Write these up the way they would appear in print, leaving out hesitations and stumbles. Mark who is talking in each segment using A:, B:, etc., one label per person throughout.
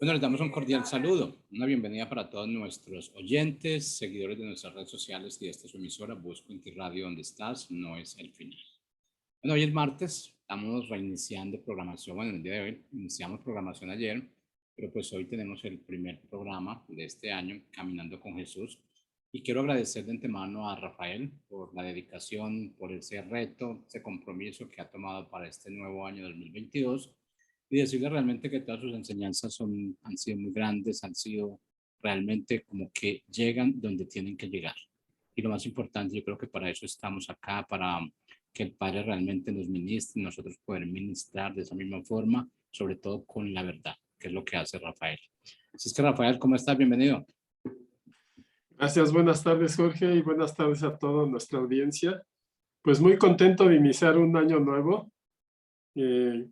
A: Bueno, les damos un cordial saludo, una bienvenida para todos nuestros oyentes, seguidores de nuestras redes sociales y de esta su emisora, Busco en ti Radio, donde estás, no es el final. Bueno, hoy es martes, estamos reiniciando programación, bueno, el día de hoy iniciamos programación ayer, pero pues hoy tenemos el primer programa de este año, Caminando con Jesús, y quiero agradecer de antemano a Rafael por la dedicación, por ese reto, ese compromiso que ha tomado para este nuevo año 2022 y decirle realmente que todas sus enseñanzas han sido muy grandes, han sido realmente como que llegan donde tienen que llegar. Y lo más importante, yo creo que para eso estamos acá, para que el Padre realmente nos ministre, nosotros poder ministrar de esa misma forma, sobre todo con la verdad, que es lo que hace Rafael. Así es que Rafael, ¿cómo estás? Bienvenido.
B: Gracias, buenas tardes Jorge y buenas tardes a toda nuestra audiencia. Pues muy contento de iniciar un año nuevo,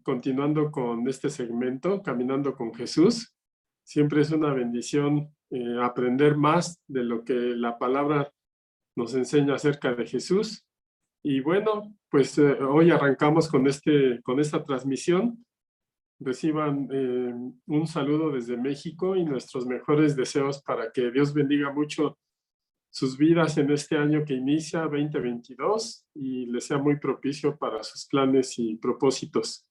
B: continuando con este segmento, Caminando con Jesús. Siempre es una bendición aprender más de lo que la palabra nos enseña acerca de Jesús. Y bueno, pues hoy arrancamos con esta transmisión. Reciban un saludo desde México y nuestros mejores deseos para que Dios bendiga mucho sus vidas en este año que inicia 2022 y les sea muy propicio para sus planes y propósitos.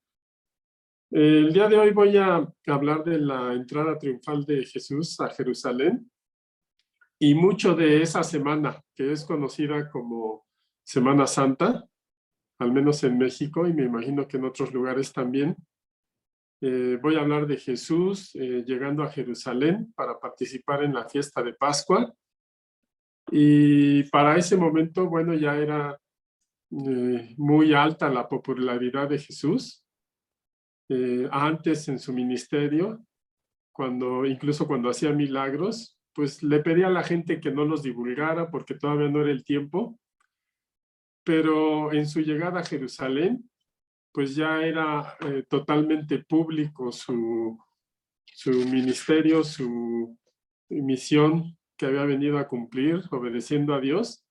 B: El día de hoy voy a hablar de la entrada triunfal de Jesús a Jerusalén y mucho de esa semana que es conocida como Semana Santa, al menos en México y me imagino que en otros lugares también. Voy a hablar de Jesús llegando a Jerusalén para participar en la fiesta de Pascua. Y para ese momento, bueno, ya era muy alta la popularidad de Jesús. Antes en su ministerio, incluso cuando hacía milagros, pues le pedía a la gente que no los divulgara porque todavía no era el tiempo. Pero en su llegada a Jerusalén, pues ya era totalmente público su ministerio, su misión que había venido a cumplir, obedeciendo a Dios.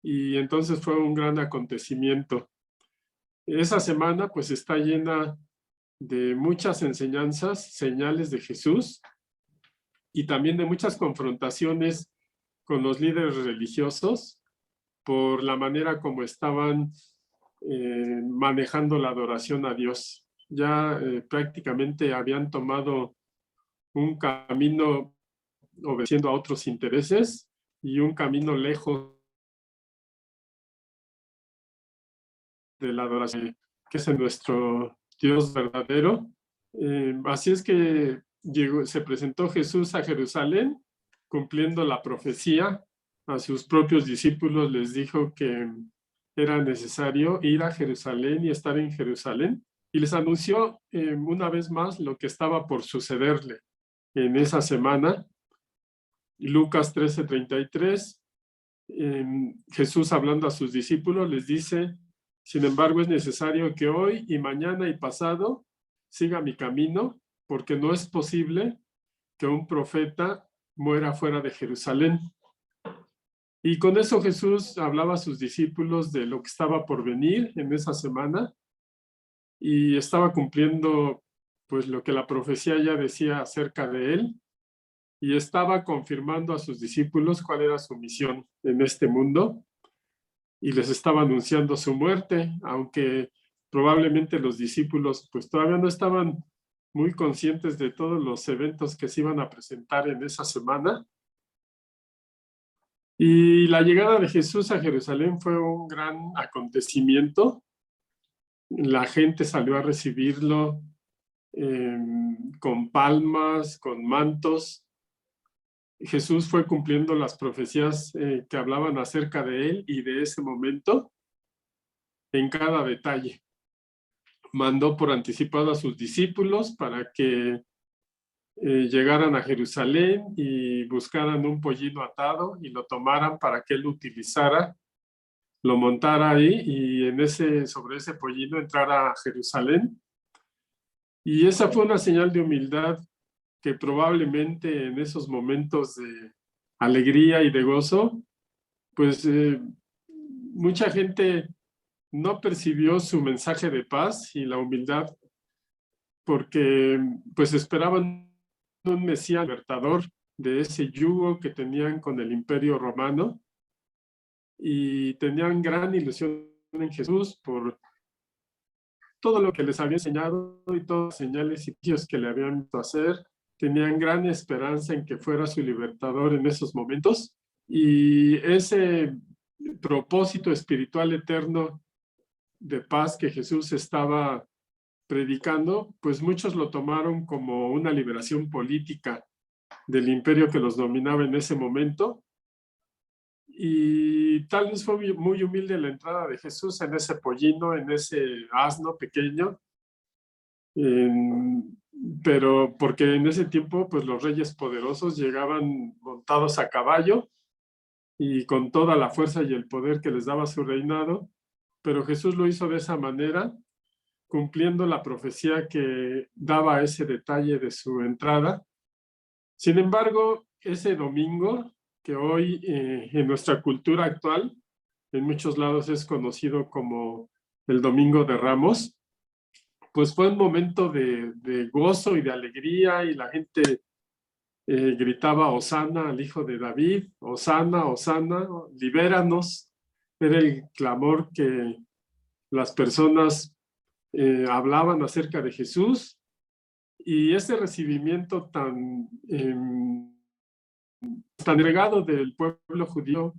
B: Y entonces fue un gran acontecimiento. Esa semana pues está llena de muchas enseñanzas, señales de Jesús y también de muchas confrontaciones con los líderes religiosos por la manera como estaban manejando la adoración a Dios. Ya prácticamente habían tomado un camino obedeciendo a otros intereses y un camino lejos de la adoración, que es nuestro Dios verdadero. Así es que se presentó Jesús a Jerusalén, cumpliendo la profecía. A sus propios discípulos les dijo que era necesario ir a Jerusalén y estar en Jerusalén. Y les anunció una vez más lo que estaba por sucederle en esa semana. Lucas 13:33, Jesús hablando a sus discípulos les dice: sin embargo, es necesario que hoy y mañana y pasado siga mi camino, porque no es posible que un profeta muera fuera de Jerusalén. Y con eso Jesús hablaba a sus discípulos de lo que estaba por venir en esa semana y estaba cumpliendo pues lo que la profecía ya decía acerca de él y estaba confirmando a sus discípulos cuál era su misión en este mundo. Y les estaba anunciando su muerte, aunque probablemente los discípulos pues todavía no estaban muy conscientes de todos los eventos que se iban a presentar en esa semana. Y la llegada de Jesús a Jerusalén fue un gran acontecimiento. La gente salió a recibirlo con palmas, con mantos. Jesús fue cumpliendo las profecías que hablaban acerca de él y de ese momento en cada detalle. Mandó por anticipado a sus discípulos para que llegaran a Jerusalén y buscaran un pollino atado y lo tomaran para que él lo utilizara, lo montara ahí y sobre ese pollino entrara a Jerusalén. Y esa fue una señal de humildad que probablemente en esos momentos de alegría y de gozo, pues mucha gente no percibió su mensaje de paz y la humildad porque pues esperaban un Mesías libertador de ese yugo que tenían con el Imperio Romano, y tenían gran ilusión en Jesús por todo lo que les había enseñado y todas las señales y prodigios que le habían visto hacer. Tenían gran esperanza en que fuera su libertador en esos momentos, y ese propósito espiritual eterno de paz que Jesús estaba predicando, pues muchos lo tomaron como una liberación política del imperio que los dominaba en ese momento. Y tal vez fue muy humilde la entrada de Jesús en ese pollino, en ese asno pequeño, pero porque en ese tiempo pues los reyes poderosos llegaban montados a caballo y con toda la fuerza y el poder que les daba su reinado, pero Jesús lo hizo de esa manera, cumpliendo la profecía que daba ese detalle de su entrada. Sin embargo, ese domingo, que hoy en nuestra cultura actual, en muchos lados es conocido como el Domingo de Ramos, pues fue un momento de gozo y de alegría, y la gente gritaba Hosana al Hijo de David, Hosana, Hosana, libéranos. Era el clamor que las personas hablaban acerca de Jesús, y ese recibimiento tan regado del pueblo judío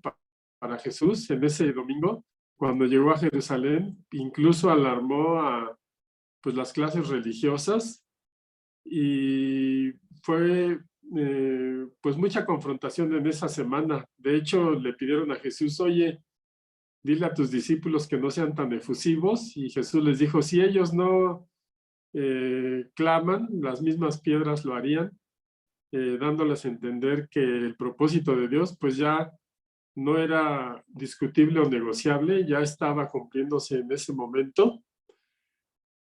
B: para Jesús en ese domingo, cuando llegó a Jerusalén, incluso alarmó a pues, las clases religiosas, y fue pues mucha confrontación en esa semana. De hecho, le pidieron a Jesús, oye, dile a tus discípulos que no sean tan efusivos, y Jesús les dijo, si ellos no claman, las mismas piedras lo harían, dándoles a entender que el propósito de Dios pues ya no era discutible o negociable, ya estaba cumpliéndose en ese momento.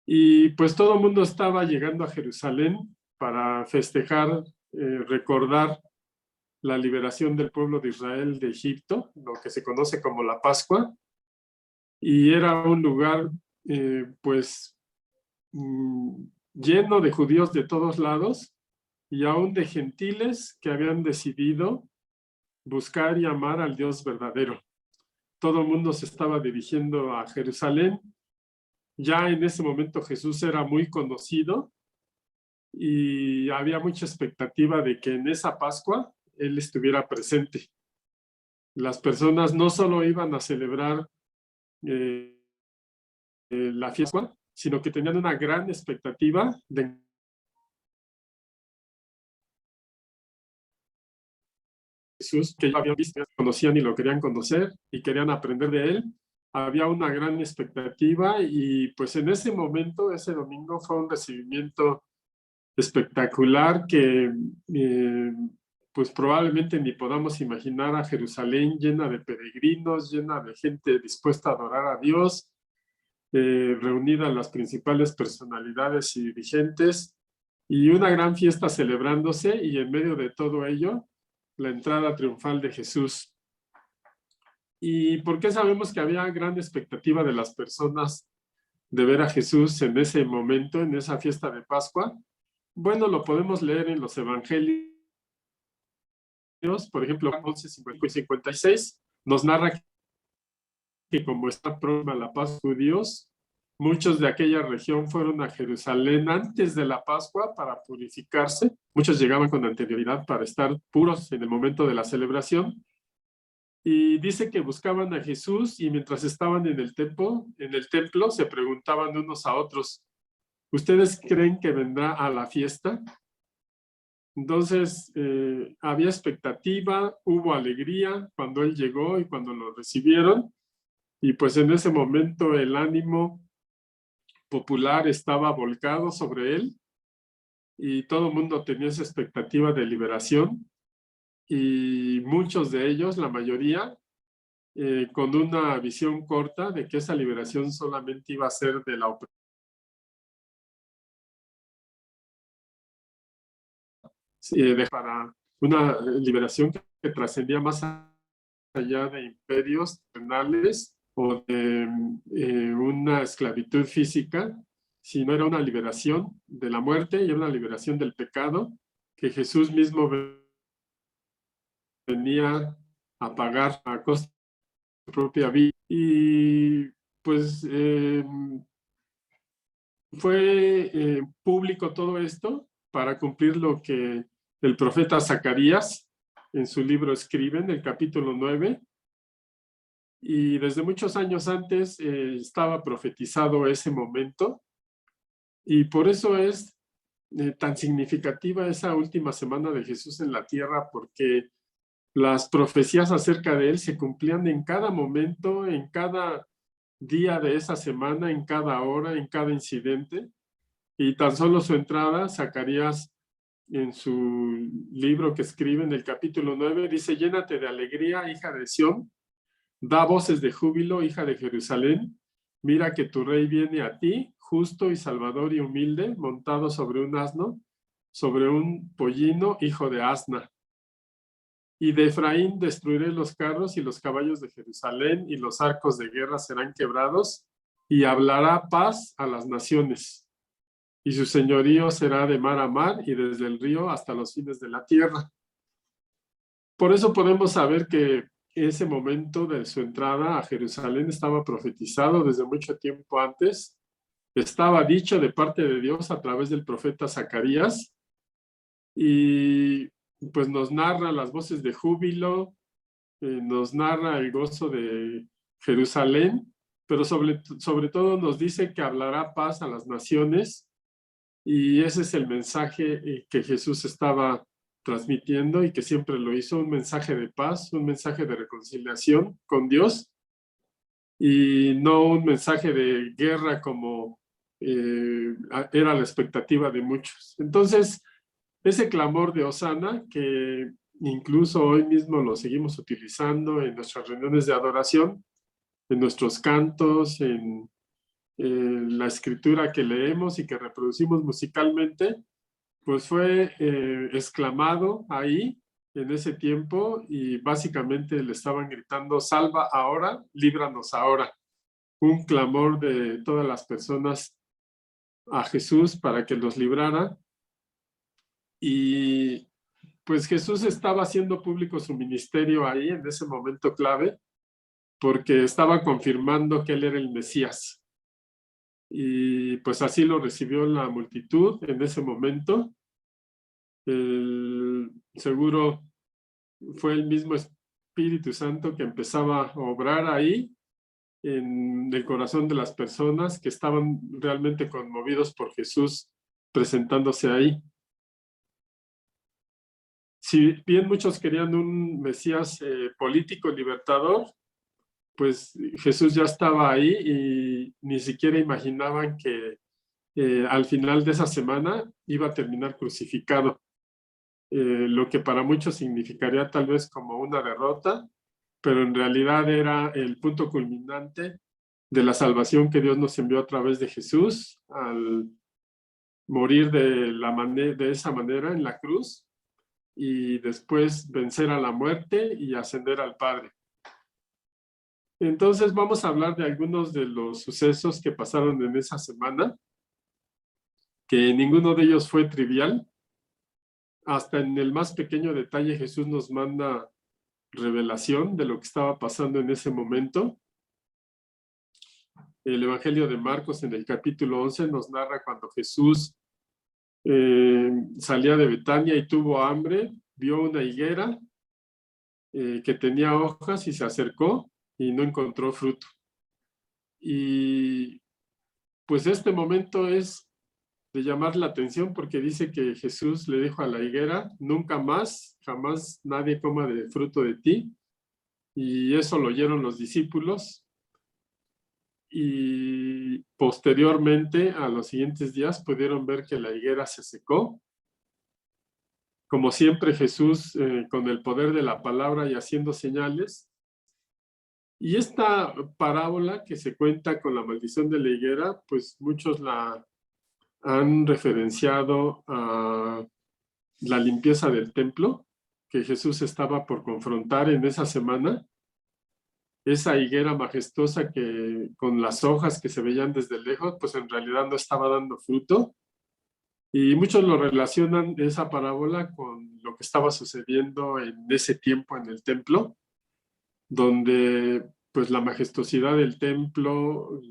B: Y pues todo el mundo estaba llegando a Jerusalén para festejar, recordar la liberación del pueblo de Israel de Egipto, lo que se conoce como la Pascua, y era un lugar pues lleno de judíos de todos lados, y aún de gentiles que habían decidido buscar y amar al Dios verdadero. Todo el mundo se estaba dirigiendo a Jerusalén. Ya en ese momento Jesús era muy conocido, y había mucha expectativa de que en esa Pascua Él estuviera presente. Las personas no solo iban a celebrar la fiesta, sino que tenían una gran expectativa de Jesús, que ya habían visto, conocían y lo querían conocer y querían aprender de Él. Había una gran expectativa, y pues en ese momento, ese domingo, fue un recibimiento espectacular que pues probablemente ni podamos imaginar a Jerusalén llena de peregrinos, llena de gente dispuesta a adorar a Dios, reunidas las principales personalidades y dirigentes, y una gran fiesta celebrándose, y en medio de todo ello, la entrada triunfal de Jesús. ¿Y por qué sabemos que había gran expectativa de las personas de ver a Jesús en ese momento, en esa fiesta de Pascua? Bueno, lo podemos leer en los evangelios. Por ejemplo, 11, 55 y 56 nos narra que como está próxima la Pascua judíos, muchos de aquella región fueron a Jerusalén antes de la Pascua para purificarse. Muchos llegaban con anterioridad para estar puros en el momento de la celebración. Y dice que buscaban a Jesús, y mientras estaban en el templo se preguntaban unos a otros, ¿ustedes creen que vendrá a la fiesta? Entonces, había expectativa, hubo alegría cuando Él llegó y cuando lo recibieron, y pues en ese momento el ánimo popular estaba volcado sobre Él, y todo el mundo tenía esa expectativa de liberación, y muchos de ellos, la mayoría, con una visión corta de que esa liberación solamente iba a ser de la opresión, para una liberación que trascendía más allá de imperios terrenales o de una esclavitud física, sino era una liberación de la muerte y era una liberación del pecado que Jesús mismo venía a pagar a costa de su propia vida. Y pues fue público todo esto para cumplir lo que el profeta Zacarías en su libro escribe en el capítulo 9. Y desde muchos años antes estaba profetizado ese momento. Y por eso es tan significativa esa última semana de Jesús en la tierra, porque las profecías acerca de él se cumplían en cada momento, en cada día de esa semana, en cada hora, en cada incidente. Y tan solo su entrada, Zacarías, en su libro que escribe en el capítulo 9, dice: llénate de alegría, hija de Sión, da voces de júbilo, hija de Jerusalén. Mira que tu rey viene a ti, justo y salvador y humilde, montado sobre un asno, sobre un pollino, hijo de asna. Y de Efraín destruiré los carros y los caballos de Jerusalén, y los arcos de guerra serán quebrados, y hablará paz a las naciones. Y su señorío será de mar a mar, y desde el río hasta los fines de la tierra. Por eso podemos saber que ese momento de su entrada a Jerusalén estaba profetizado desde mucho tiempo antes. Estaba dicho de parte de Dios a través del profeta Zacarías, y pues nos narra las voces de júbilo, nos narra el gozo de Jerusalén, pero sobre todo nos dice que hablará paz a las naciones, y ese es el mensaje que Jesús estaba transmitiendo y que siempre lo hizo: un mensaje de paz, un mensaje de reconciliación con Dios, y no un mensaje de guerra como era la expectativa de muchos. Entonces, ese clamor de Hosana, que incluso hoy mismo lo seguimos utilizando en nuestras reuniones de adoración, en nuestros cantos, en la escritura que leemos y que reproducimos musicalmente, pues fue exclamado ahí en ese tiempo, y básicamente le estaban gritando: salva ahora, líbranos ahora. Un clamor de todas las personas a Jesús para que los librara. Y pues Jesús estaba haciendo público su ministerio ahí en ese momento clave, porque estaba confirmando que él era el Mesías. Y pues así lo recibió la multitud en ese momento. Seguro fue el mismo Espíritu Santo que empezaba a obrar ahí en el corazón de las personas que estaban realmente conmovidos por Jesús presentándose ahí. Si bien muchos querían un Mesías político, libertador, pues Jesús ya estaba ahí, y ni siquiera imaginaban que al final de esa semana iba a terminar crucificado. Lo que para muchos significaría tal vez como una derrota, pero en realidad era el punto culminante de la salvación que Dios nos envió a través de Jesús al morir de esa manera en la cruz, y después vencer a la muerte y ascender al Padre. Entonces vamos a hablar de algunos de los sucesos que pasaron en esa semana, que ninguno de ellos fue trivial. Hasta en el más pequeño detalle Jesús nos manda revelación de lo que estaba pasando en ese momento. El Evangelio de Marcos en el capítulo 11 nos narra cuando Jesús salía de Betania y tuvo hambre, vio una higuera que tenía hojas y se acercó y no encontró fruto. Y pues este momento es de llamar la atención, porque dice que Jesús le dijo a la higuera: nunca más, jamás nadie coma de fruto de ti. Y eso lo oyeron los discípulos, y posteriormente, a los siguientes días, pudieron ver que la higuera se secó. Como siempre, Jesús con el poder de la palabra y haciendo señales. Y esta parábola que se cuenta con la maldición de la higuera, pues muchos la han referenciado a la limpieza del templo que Jesús estaba por confrontar en esa semana. Esa higuera majestuosa que con las hojas que se veían desde lejos, pues en realidad no estaba dando fruto. Y muchos lo relacionan esa parábola con lo que estaba sucediendo en ese tiempo en el templo, donde pues la majestuosidad del templo,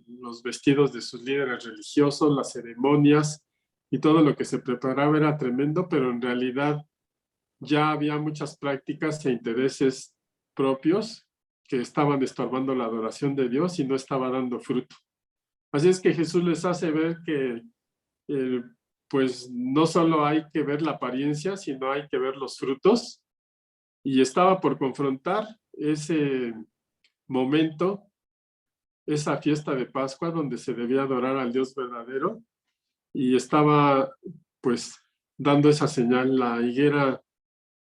B: los vestidos de sus líderes religiosos, las ceremonias y todo lo que se preparaba era tremendo, pero en realidad ya había muchas prácticas e intereses propios que estaban estorbando la adoración de Dios y no estaba dando fruto. Así es que Jesús les hace ver que pues no solo hay que ver la apariencia, sino hay que ver los frutos. Y estaba por confrontar ese momento, esa fiesta de Pascua donde se debía adorar al Dios verdadero, y estaba pues dando esa señal. La higuera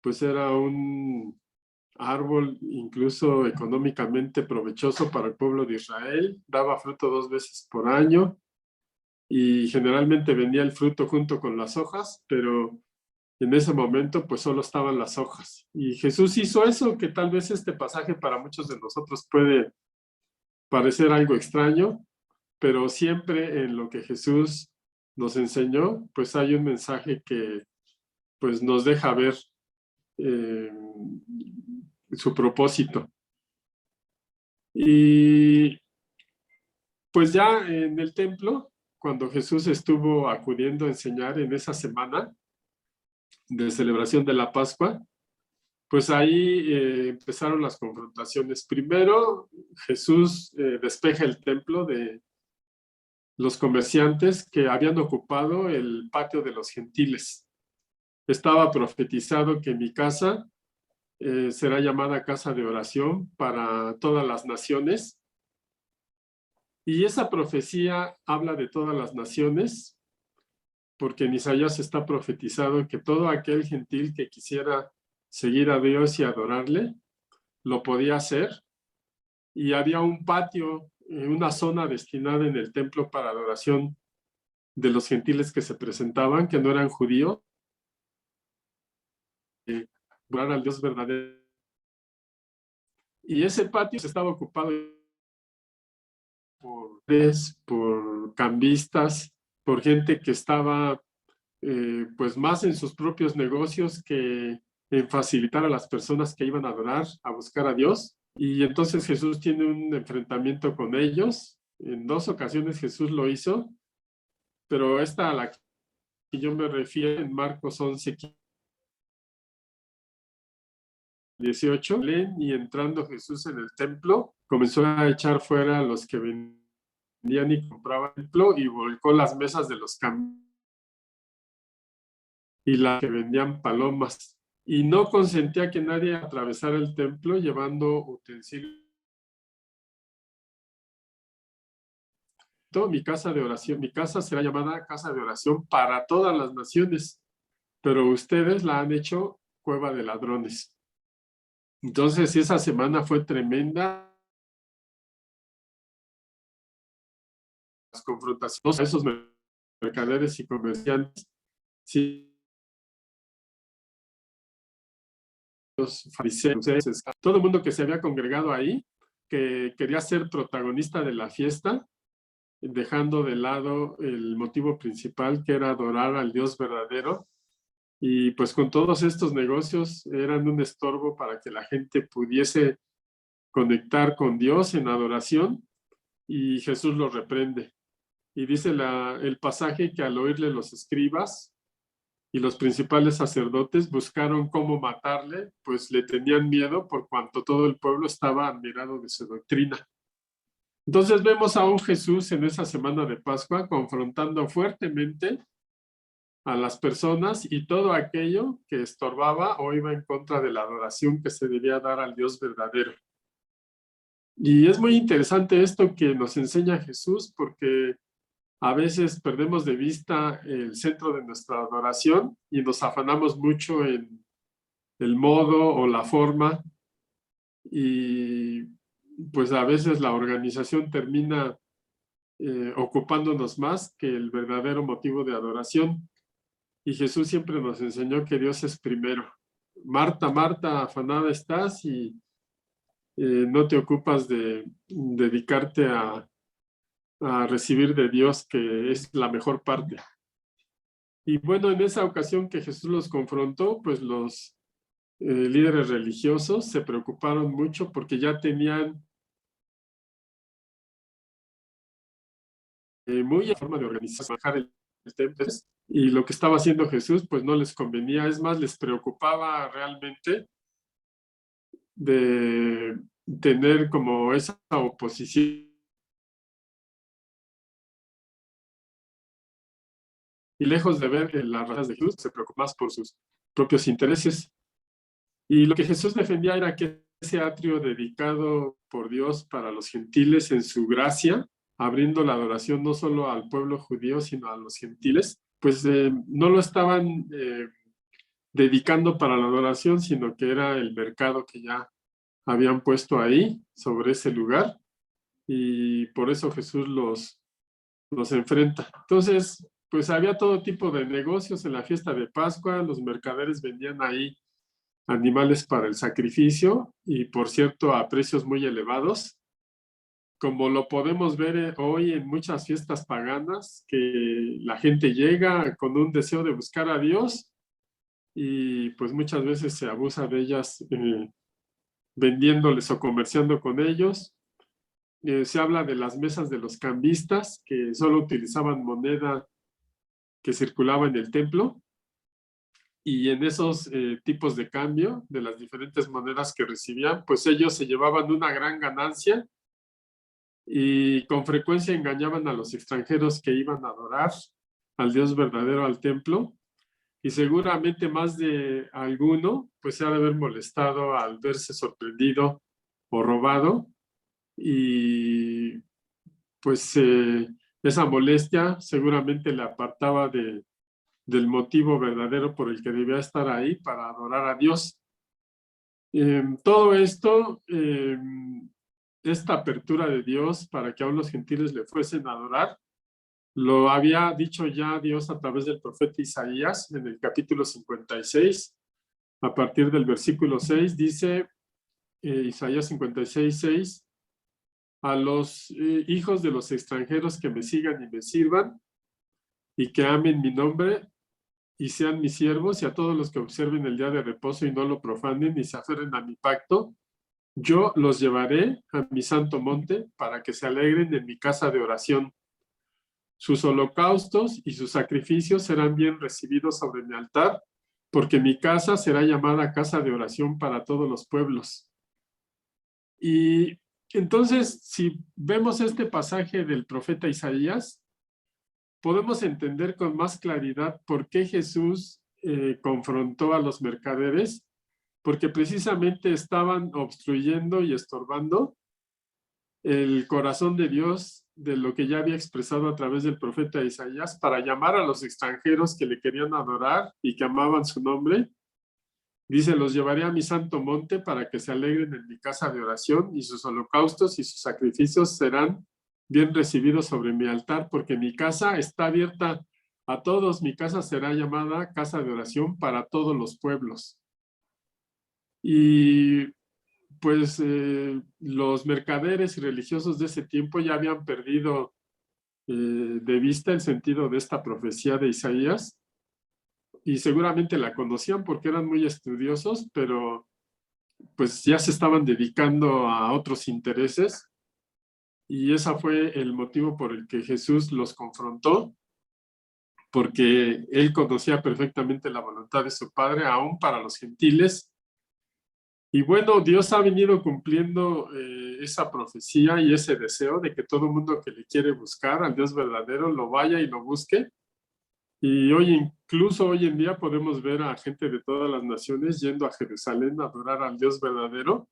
B: pues era un árbol incluso económicamente provechoso para el pueblo de Israel, daba fruto 2 veces por año y generalmente venía el fruto junto con las hojas, pero en ese momento pues solo estaban las hojas. Y Jesús hizo eso, que tal vez este pasaje para muchos de nosotros puede parecer algo extraño, pero siempre en lo que Jesús nos enseñó, pues hay un mensaje que pues nos deja ver eh, su propósito. Y pues ya en el templo, cuando Jesús estuvo acudiendo a enseñar en esa semana de celebración de la Pascua, pues ahí empezaron las confrontaciones. Primero, Jesús despeja el templo de los comerciantes que habían ocupado el patio de los gentiles. Estaba profetizado que mi casa será llamada casa de oración para todas las naciones. Y esa profecía habla de todas las naciones, porque en Isaías está profetizado que todo aquel gentil que quisiera seguir a Dios y adorarle, lo podía hacer. Y había un patio, una zona destinada en el templo para adoración de los gentiles que se presentaban, que no eran judíos, adorar al Dios verdadero. Y ese patio estaba ocupado por cambistas, por gente que estaba pues más en sus propios negocios que en facilitar a las personas que iban a adorar, a buscar a Dios. Y entonces Jesús tiene un enfrentamiento con ellos. En 2 ocasiones Jesús lo hizo, pero esta a la que yo me refiero en Marcos 11, 18, y entrando Jesús en el templo, comenzó a echar fuera a los que vendían y compraban el templo y volcó las mesas de los cambistas y las que vendían palomas. Y no consentía que nadie atravesara el templo llevando utensilios. Mi casa de oración, mi casa será llamada casa de oración para todas las naciones, pero ustedes la han hecho cueva de ladrones. Entonces esa semana fue tremenda. Las confrontaciones a esos mercaderes y comerciantes, sí, los fariseos, todo el mundo que se había congregado ahí, que quería ser protagonista de la fiesta, dejando de lado el motivo principal, que era adorar al Dios verdadero. Y pues con todos estos negocios eran un estorbo para que la gente pudiese conectar con Dios en adoración, y Jesús los reprende. Y dice el pasaje que al oírle los escribas y los principales sacerdotes buscaron cómo matarle, pues le tenían miedo por cuanto todo el pueblo estaba admirado de su doctrina. Entonces vemos a un Jesús en esa semana de Pascua confrontando fuertemente a las personas y todo aquello que estorbaba o iba en contra de la adoración que se debía dar al Dios verdadero. Y es muy interesante esto que nos enseña Jesús, porque a veces perdemos de vista el centro de nuestra adoración y nos afanamos mucho en el modo o la forma, y pues a veces la organización termina ocupándonos más que el verdadero motivo de adoración. Y Jesús siempre nos enseñó que Dios es primero. Marta, Marta, afanada estás y no te ocupas de dedicarte a recibir de Dios, que es la mejor parte. Y bueno, en esa ocasión que Jesús los confrontó, pues los líderes religiosos se preocuparon mucho porque ya tenían muy en forma de organizar, manejar el templo, y lo que estaba haciendo Jesús pues no les convenía, es más, les preocupaba realmente de tener como esa oposición, y lejos de ver las razones de Jesús, se preocupaba más por sus propios intereses. Y lo que Jesús defendía era que ese atrio dedicado por Dios para los gentiles en su gracia, abriendo la adoración no solo al pueblo judío, sino a los gentiles, pues no lo estaban dedicando para la adoración, sino que era el mercado que ya habían puesto ahí, sobre ese lugar, y por eso Jesús los enfrenta. Entonces, pues había todo tipo de negocios en la fiesta de Pascua, los mercaderes vendían ahí animales para el sacrificio y, por cierto, a precios muy elevados, como lo podemos ver hoy en muchas fiestas paganas, que la gente llega con un deseo de buscar a Dios y pues muchas veces se abusa de ellas vendiéndoles o comerciando con ellos. Se habla de las mesas de los cambistas, que solo utilizaban moneda que circulaba en el templo, y en esos tipos de cambio de las diferentes monedas que recibían, pues ellos se llevaban una gran ganancia y con frecuencia engañaban a los extranjeros que iban a adorar al Dios verdadero al templo, y seguramente más de alguno pues se ha de haber molestado al verse sorprendido o robado, y pues esa molestia seguramente le apartaba del motivo verdadero por el que debía estar ahí para adorar a Dios. Todo esto, esta apertura de Dios para que aún los gentiles le fuesen a adorar, lo había dicho ya Dios a través del profeta Isaías en el capítulo 56, a partir del versículo 6, dice Isaías 56, 6, a los hijos de los extranjeros que me sigan y me sirvan y que amen mi nombre y sean mis siervos, y a todos los que observen el día de reposo y no lo profanen y se aferren a mi pacto, yo los llevaré a mi santo monte para que se alegren en mi casa de oración. Sus holocaustos y sus sacrificios serán bien recibidos sobre mi altar, porque mi casa será llamada casa de oración para todos los pueblos. Y entonces, si vemos este pasaje del profeta Isaías, podemos entender con más claridad por qué Jesús confrontó a los mercaderes, porque precisamente estaban obstruyendo y estorbando el corazón de Dios, de lo que ya había expresado a través del profeta Isaías, para llamar a los extranjeros que le querían adorar y que amaban su nombre. Dice, los llevaré a mi santo monte para que se alegren en mi casa de oración, y sus holocaustos y sus sacrificios serán bien recibidos sobre mi altar, porque mi casa está abierta a todos. Mi casa será llamada casa de oración para todos los pueblos. Y pues los mercaderes y religiosos de ese tiempo ya habían perdido de vista el sentido de esta profecía de Isaías, y seguramente la conocían porque eran muy estudiosos, pero pues ya se estaban dedicando a otros intereses, y ese fue el motivo por el que Jesús los confrontó, porque él conocía perfectamente la voluntad de su Padre, aún para los gentiles. Y bueno, Dios ha venido cumpliendo esa profecía y ese deseo de que todo mundo que le quiere buscar al Dios verdadero lo vaya y lo busque. Y hoy, incluso hoy en día, podemos ver a gente de todas las naciones yendo a Jerusalén a adorar al Dios verdadero.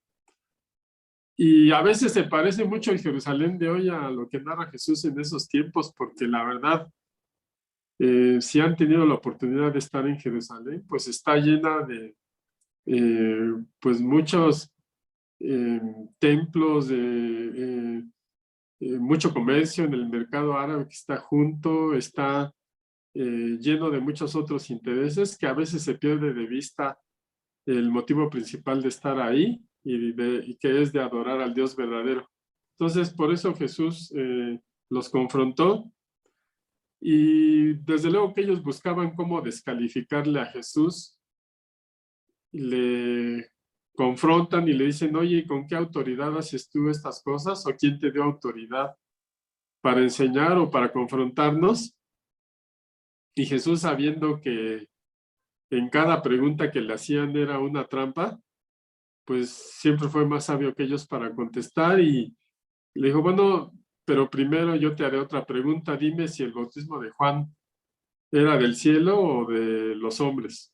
B: Y a veces se parece mucho el Jerusalén de hoy a lo que narra Jesús en esos tiempos, porque la verdad, si han tenido la oportunidad de estar en Jerusalén, pues está llena de pues muchos templos, de mucho comercio en el mercado árabe que está junto, está lleno de muchos otros intereses, que a veces se pierde de vista el motivo principal de estar ahí, y que es de adorar al Dios verdadero. Entonces, por eso Jesús los confrontó, Y desde luego que ellos buscaban cómo descalificarle a Jesús, le confrontan y le dicen, oye, ¿con qué autoridad haces tú estas cosas? ¿O quién te dio autoridad para enseñar o para confrontarnos? Y Jesús, sabiendo que en cada pregunta que le hacían era una trampa, pues siempre fue más sabio que ellos para contestar y le dijo, bueno, pero primero yo te haré otra pregunta, dime si el bautismo de Juan era del cielo o de los hombres.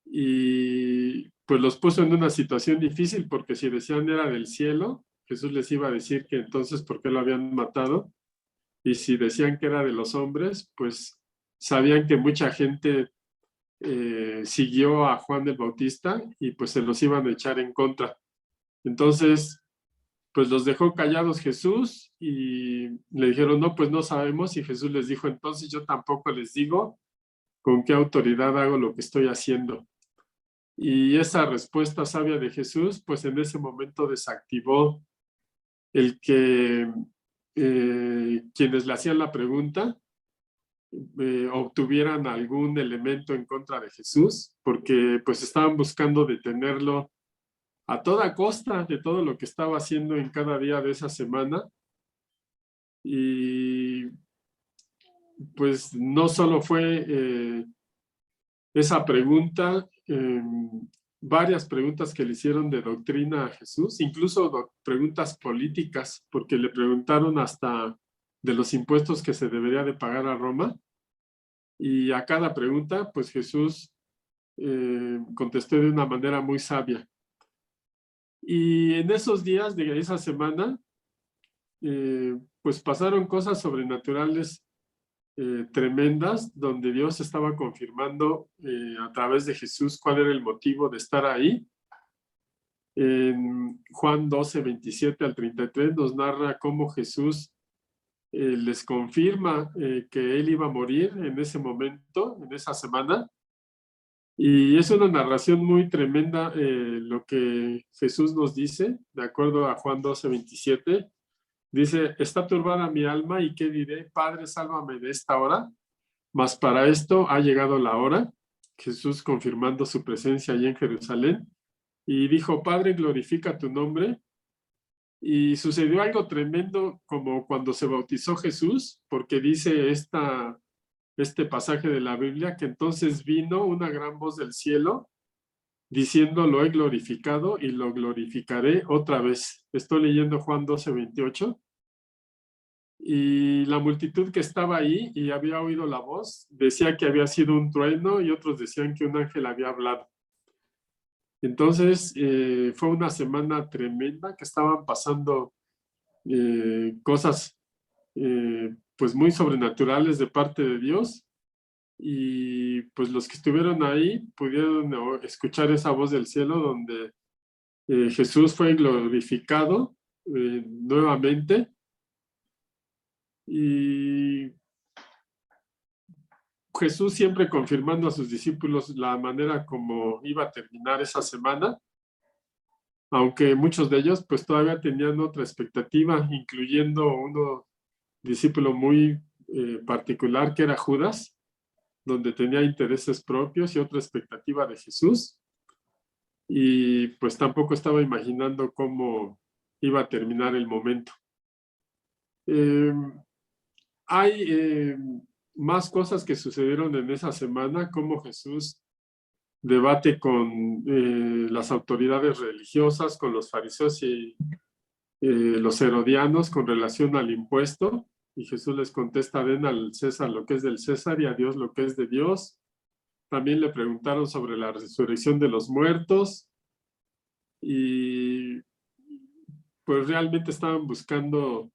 B: Y pues los puso en una situación difícil porque si decían era del cielo, Jesús les iba a decir que entonces por qué lo habían matado. Y si decían que era de los hombres, pues sabían que mucha gente siguió a Juan el Bautista y pues se los iban a echar en contra. Entonces, pues los dejó callados Jesús y le dijeron, no, pues no sabemos. Y Jesús les dijo, entonces yo tampoco les digo con qué autoridad hago lo que estoy haciendo. Y esa respuesta sabia de Jesús, pues en ese momento desactivó el que quienes le hacían la pregunta obtuvieran algún elemento en contra de Jesús, porque pues estaban buscando detenerlo a toda costa de todo lo que estaba haciendo en cada día de esa semana. Y pues no solo fue esa pregunta, varias preguntas que le hicieron de doctrina a Jesús, incluso preguntas políticas, porque le preguntaron hasta de los impuestos que se debería de pagar a Roma. Y a cada pregunta, pues Jesús contestó de una manera muy sabia. Y en esos días de esa semana, pues pasaron cosas sobrenaturales tremendas, donde Dios estaba confirmando a través de Jesús cuál era el motivo de estar ahí. En Juan 12, 27 al 33 nos narra cómo Jesús les confirma que él iba a morir en ese momento, en esa semana. Y es una narración muy tremenda lo que Jesús nos dice, de acuerdo a Juan 12, 27. Dice, está turbada mi alma y qué diré, Padre, sálvame de esta hora, mas para esto ha llegado la hora. Jesús confirmando su presencia allí en Jerusalén y dijo, Padre, glorifica tu nombre. Y sucedió algo tremendo como cuando se bautizó Jesús, porque dice este pasaje de la Biblia que entonces vino una gran voz del cielo diciendo, lo he glorificado y lo glorificaré otra vez. Estoy leyendo Juan 12, 28. Y la multitud que estaba ahí y había oído la voz decía que había sido un trueno y otros decían que un ángel había hablado. Entonces fue una semana tremenda que estaban pasando cosas pues muy sobrenaturales de parte de Dios y pues los que estuvieron ahí pudieron escuchar esa voz del cielo donde Jesús fue glorificado nuevamente y Jesús siempre confirmando a sus discípulos la manera como iba a terminar esa semana, aunque muchos de ellos pues todavía tenían otra expectativa, incluyendo uno discípulo muy particular que era Judas, donde tenía intereses propios y otra expectativa de Jesús, y pues tampoco estaba imaginando cómo iba a terminar el momento. Hay más cosas que sucedieron en esa semana, como Jesús debate con las autoridades religiosas, con los fariseos y los herodianos con relación al impuesto, y Jesús les contesta, den al César lo que es del César y a Dios lo que es de Dios. También le preguntaron sobre la resurrección de los muertos y pues realmente estaban buscando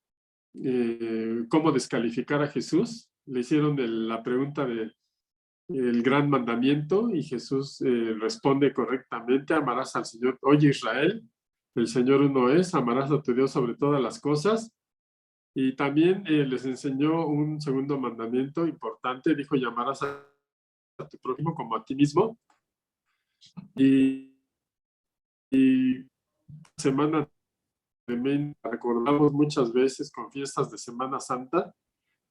B: cómo descalificar a Jesús. Le hicieron la pregunta de el gran mandamiento y Jesús responde correctamente, amarás al Señor. Oye Israel, el Señor uno es, amarás a tu Dios sobre todas las cosas. Y también les enseñó un segundo mandamiento importante, dijo, llamarás a tu prójimo como a ti mismo. Y semana tremenda, recordamos muchas veces con fiestas de Semana Santa,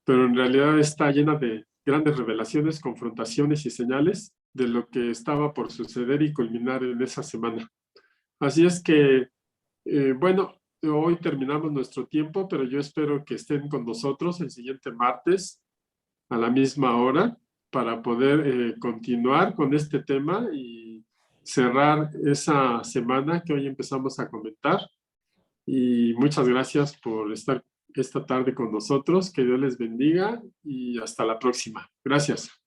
B: pero en realidad está llena de grandes revelaciones, confrontaciones y señales de lo que estaba por suceder y culminar en esa semana. Así es que, bueno, hoy terminamos nuestro tiempo, pero yo espero que estén con nosotros el siguiente martes a la misma hora para poder continuar con este tema y cerrar esa semana que hoy empezamos a comentar. Y muchas gracias por estar esta tarde con nosotros. Que Dios les bendiga y hasta la próxima. Gracias.